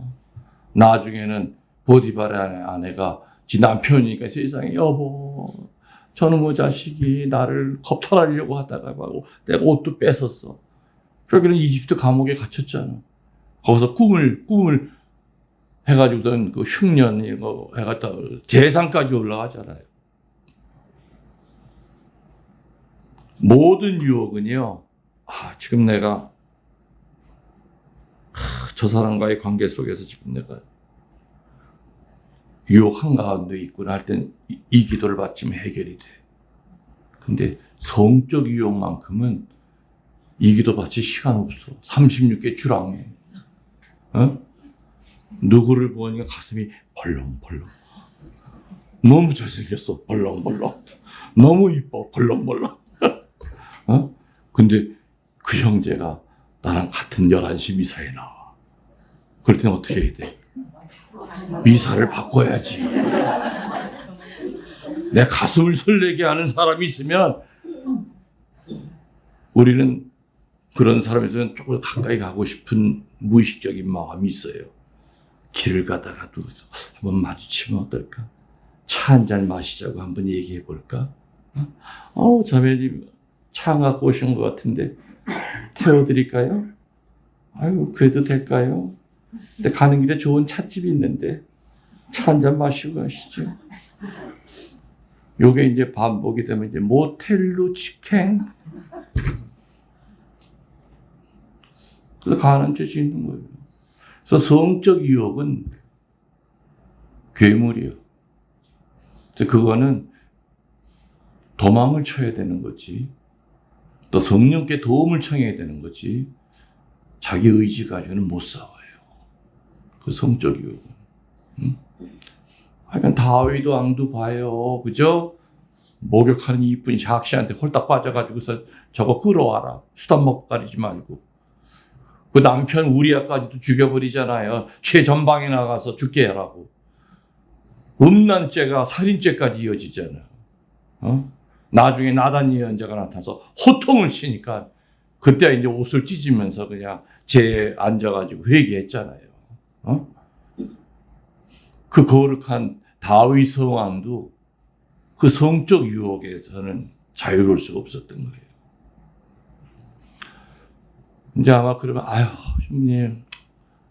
나중에는 보디발의 아내가 지 남편이니까 세상에 여보 저놈의 자식이 나를 겁탈하려고 하다가 내가 옷도 뺏었어. 결국에는 이집트 감옥에 갇혔잖아. 거기서 꿈을 해가지고선 그 흉년 해갖다 재상까지 올라가잖아요. 모든 유혹은요, 지금 내가 저 사람과의 관계 속에서 지금 내가 유혹 한가운데 있구나 할 땐 이 기도를 받치면 해결이 돼. 근데 성적 유혹만큼은 이 기도 받칠 시간 없어. 36개 주랑해. 누구를 보니까 가슴이 벌렁벌렁. 너무 잘생겼어. 벌렁벌렁. 너무 이뻐. 벌렁벌렁. 근데 그 형제가 나랑 같은 11시 미사에 나와. 그럴 때는 어떻게 해야 돼? 미사를 바꿔야지. 내 가슴을 설레게 하는 사람이 있으면 우리는 그런 사람이 있으면 조금 가까이 가고 싶은 무의식적인 마음이 있어요. 길을 가다가도 한번 마주치면 어떨까? 차 한 잔 마시자고 한번 얘기해 볼까? 자매님 차 갖고 오신 것 같은데 태워드릴까요? 아유 그래도 될까요? 근데 가는 길에 좋은 찻집이 있는데 차 한 잔 마시고 가시죠. 요게 이제 반복이 되면 이제 모텔로 직행. 그래서 가는 죄 짓는 거예요. 그래서 성적 유혹은 괴물이에요. 그래서 그거는 도망을 쳐야 되는 거지. 또 성령께 도움을 청해야 되는 거지. 자기 의지 가지고는 못 싸워요. 그 성적 유혹은. 그러니까 다윗 왕도 봐요. 그죠? 목욕하는 이쁜 샥시한테 홀딱 빠져가지고서 저거 끌어와라. 수단 먹고 가리지 말고. 그 남편 우리아까지도 죽여버리잖아요. 최전방에 나가서 죽게 하라고. 음란죄가 살인죄까지 이어지잖아요. 나중에 나단 예언자가 나타나서 호통을 치니까 그때 이제 옷을 찢으면서 그냥 제 앉아가지고 회개했잖아요. 그 거룩한 다윗 성왕도 그 성적 유혹에서는 자유로울 수가 없었던 거예요. 이제 아마 그러면 주님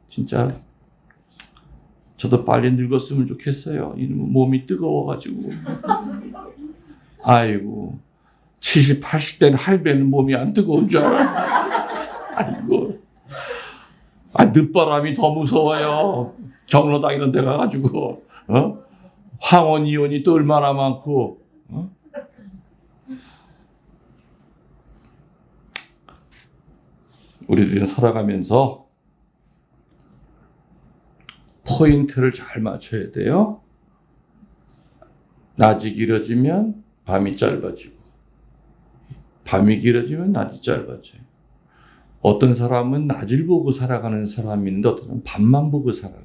진짜 저도 빨리 늙었으면 좋겠어요. 몸이 뜨거워가지고. 아이고 70, 80대는 할배는 몸이 안 뜨거운 줄 알아. 아이고 늦바람이 더 무서워요. 경로당 이런 데 가가지고 황혼 이혼이 또 얼마나 많고. 우리들은 살아가면서 포인트를 잘 맞춰야 돼요. 낮이 길어지면 밤이 짧아지고 밤이 길어지면 낮이 짧아져요. 어떤 사람은 낮을 보고 살아가는 사람이 있는데 어떤 사람은 밤만 보고 살아가.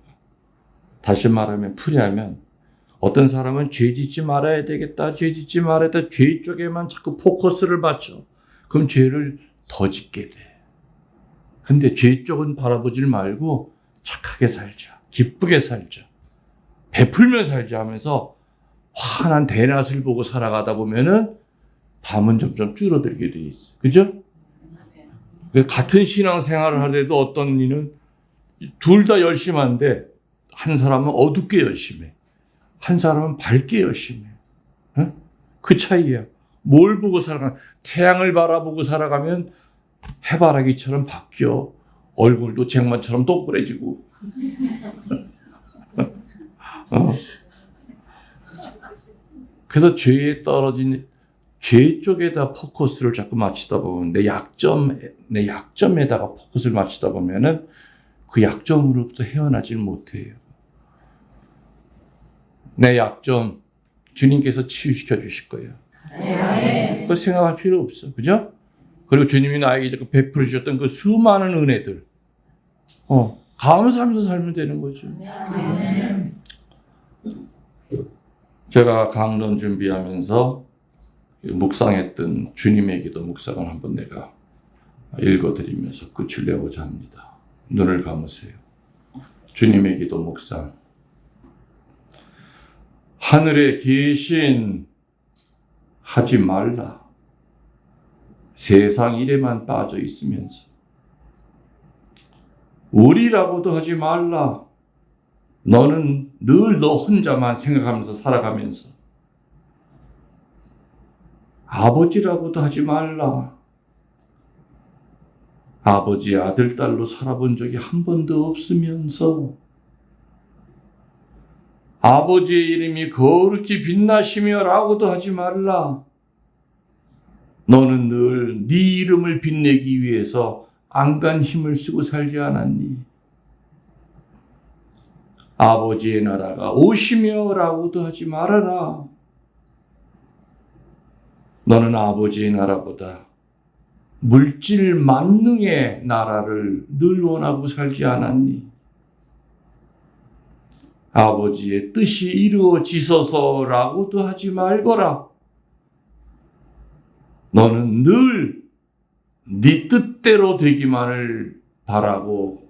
다시 말하면 풀이하면 어떤 사람은 죄 짓지 말아야 되겠다. 죄 짓지 말아야 돼. 죄 쪽에만 자꾸 포커스를 맞춰. 그럼 죄를 더 짓게 돼. 근데 죄 쪽은 바라보지 말고 착하게 살자. 기쁘게 살자. 베풀며 살자 하면서 환한 대낮을 보고 살아가다 보면은 밤은 점점 줄어들게 돼 있어. 그죠? 같은 신앙생활을 하더라도 어떤 이는 둘 다 열심한데 한 사람은 어둡게 열심해. 한 사람은 밝게 열심해. 그 차이야. 뭘 보고 살아가? 태양을 바라보고 살아가면 해바라기처럼 바뀌어. 얼굴도 쟁반처럼 동그래지고. 그래서 죄에 떨어진 죄 쪽에다 포커스를 자꾸 맞추다 보면 내 약점에다가 포커스를 맞추다 보면은 그 약점으로부터 헤어나질 못해요. 내 약점 주님께서 치유시켜 주실 거예요. 그거 생각할 필요 없어. 그죠? 그리고 주님이 나에게 베풀어 주셨던 그 수많은 은혜들 감사하면서 살면 되는 거죠. 제가 강론 준비하면서 묵상했던 주님의 기도 묵상을 한번 내가 읽어드리면서 끝을 내고자 합니다. 눈을 감으세요. 주님의 기도 묵상. 하늘에 계신 하지 말라. 세상 일에만 빠져 있으면서 우리라고도 하지 말라. 너는 늘 너 혼자만 생각하면서 살아가면서 아버지라고도 하지 말라. 아버지, 아들, 딸로 살아본 적이 한 번도 없으면서 아버지의 이름이 거룩히 빛나시며 라고도 하지 말라. 너는 늘 네 이름을 빛내기 위해서 안간 힘을 쓰고 살지 않았니? 아버지의 나라가 오시며 라고도 하지 말아라. 너는 아버지의 나라보다 물질 만능의 나라를 늘 원하고 살지 않았니? 아버지의 뜻이 이루어지소서라고도 하지 말거라. 너는 늘 네 뜻대로 되기만을 바라고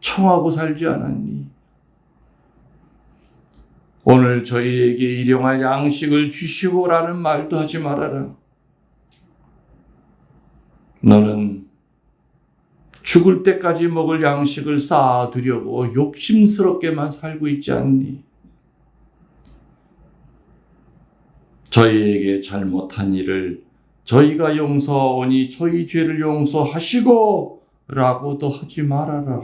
청하고 살지 않았니? 오늘 저희에게 일용할 양식을 주시고라는 말도 하지 말아라. 너는 죽을 때까지 먹을 양식을 쌓아두려고 욕심스럽게만 살고 있지 않니? 저희에게 잘못한 일을 저희가 용서하오니 저희 죄를 용서하시고 라고도 하지 말아라.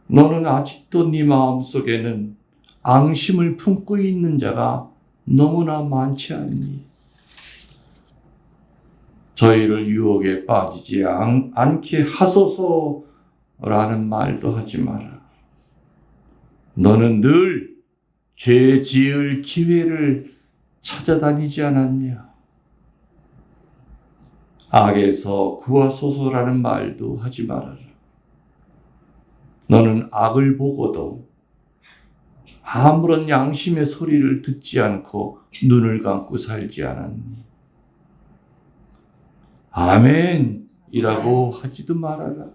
너는 아직도 네 마음속에는 앙심을 품고 있는 자가 너무나 많지 않니? 저희를 유혹에 빠지지 않게 하소서라는 말도 하지 마라. 너는 늘 죄 지을 기회를 찾아다니지 않았냐? 악에서 구하소서라는 말도 하지 말아라. 너는 악을 보고도 아무런 양심의 소리를 듣지 않고 눈을 감고 살지 않았니? 아멘이라고 하지도 말아라.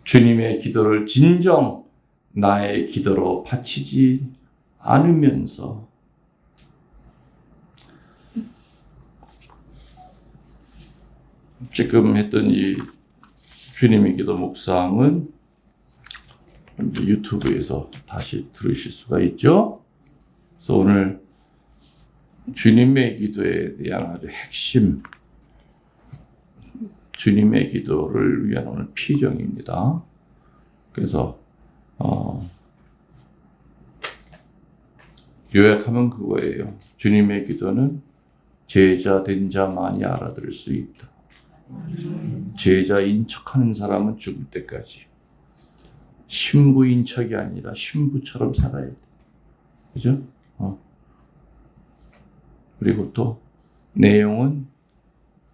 주님의 기도를 진정 나의 기도로 바치지 않으면서 지금 했던 이 주님의 기도 묵상은 유튜브에서 다시 들으실 수가 있죠. 그래서 오늘 주님의 기도에 대한 아주 핵심, 주님의 기도를 위한 오늘 피정입니다. 그래서 요약하면 그거예요. 주님의 기도는 제자 된 자만이 알아들을 수 있다. 제자인 척하는 사람은 죽을 때까지 신부인 척이 아니라 신부처럼 살아야 돼. 그죠? 그리고 또 내용은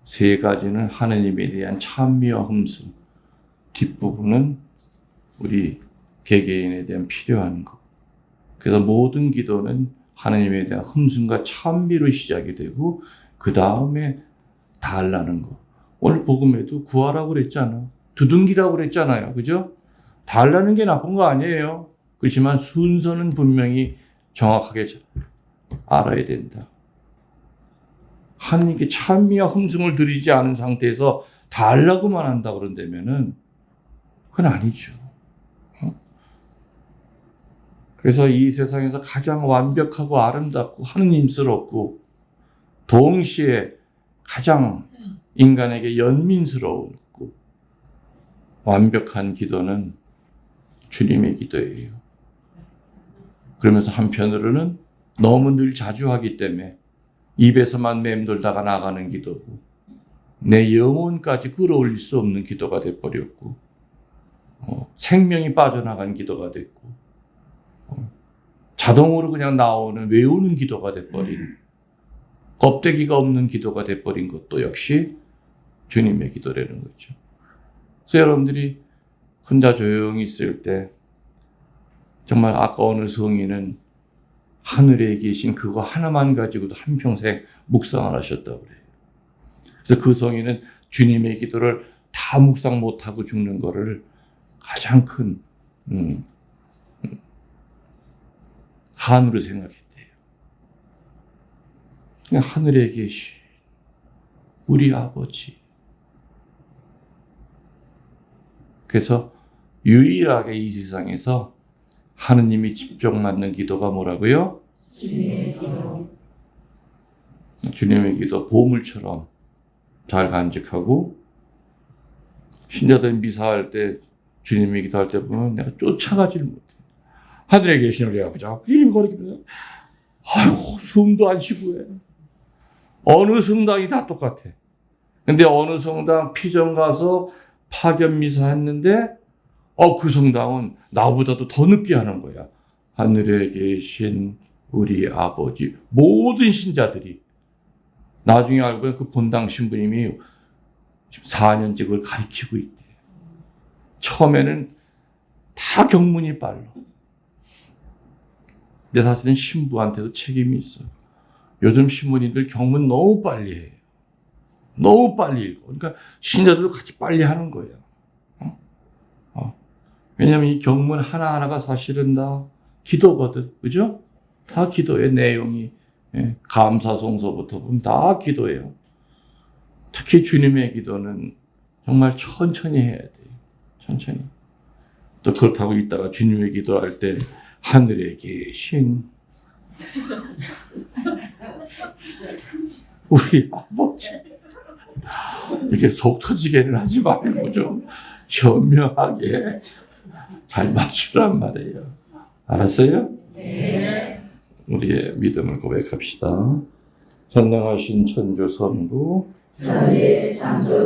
세 가지는 하느님에 대한 찬미와 흠숭, 뒷부분은 우리 개개인에 대한 필요한 것. 그래서 모든 기도는 하느님에 대한 흠숭과 찬미로 시작이 되고 그 다음에 달라는 거. 오늘 복음에도 구하라고 그랬잖아. 두둥기라고 그랬잖아요. 그죠? 달라는 게 나쁜 거 아니에요. 그렇지만 순서는 분명히 정확하게 알아야 된다. 하느님께 찬미와 흠숭을 드리지 않은 상태에서 달라고만 한다 그런다면은 그건 아니죠. 그래서 이 세상에서 가장 완벽하고 아름답고 하느님스럽고 동시에 가장 인간에게 연민스러웠고 완벽한 기도는 주님의 기도예요. 그러면서 한편으로는 너무 늘 자주 하기 때문에 입에서만 맴돌다가 나가는 기도고 내 영혼까지 끌어올릴 수 없는 기도가 돼버렸고 생명이 빠져나간 기도가 됐고 자동으로 그냥 나오는 외우는 기도가 돼버린 껍데기가 없는 기도가 돼버린 것도 역시 주님의 기도라는 거죠. 그래서 여러분들이 혼자 조용히 있을 때 정말 아까 어느 성인은 하늘에 계신 그거 하나만 가지고도 한평생 묵상을 하셨다고 그래요. 그래서 그 성인은 주님의 기도를 다 묵상 못하고 죽는 거를 가장 큰 한으로 생각했대요. 그냥 하늘에 계신 우리 아버지. 그래서 유일하게 이 세상에서 하느님이 직접 받는 기도가 뭐라고요? 주님의 기도. 주님의 기도 보물처럼 잘 간직하고, 신자들 미사할 때 주님의 기도할 때 보면 내가 쫓아가지를 못해. 하늘에 계신 우리 아버지 이름이 거리기면 아이고 숨도 안 쉬고 해. 어느 성당이 다 똑같아. 근데 어느 성당 피정 가서 파견 미사 했는데 그 성당은 나보다도 더 늦게 하는 거야. 하늘에 계신 우리 아버지, 모든 신자들이. 나중에 알고 보면 그 본당 신부님이 지금 4년째 그걸 가르치고 있대. 처음에는 다 경문이 빨라. 근데 사실은 신부한테도 책임이 있어. 요즘 신부님들 경문 너무 빨리 해요. 너무 빨리 읽어. 그러니까 신자들도 같이 빨리 하는 거예요. 왜냐하면 이 경문 하나하나가 사실은 다 기도거든. 그죠? 다 기도의 내용이. 감사송서부터 보면 다 기도예요. 특히 주님의 기도는 정말 천천히 해야 돼요. 천천히. 또 그렇다고 있다가 주님의 기도할 때 하늘에 계신 우리 아버지, 이렇게 속 터지게는 하지 말고 좀 현명하게 잘 맞추란 말이에요. 알았어요? 네. 우리의 믿음을 고백합시다. 전능하신 천주 성부 천지의 창조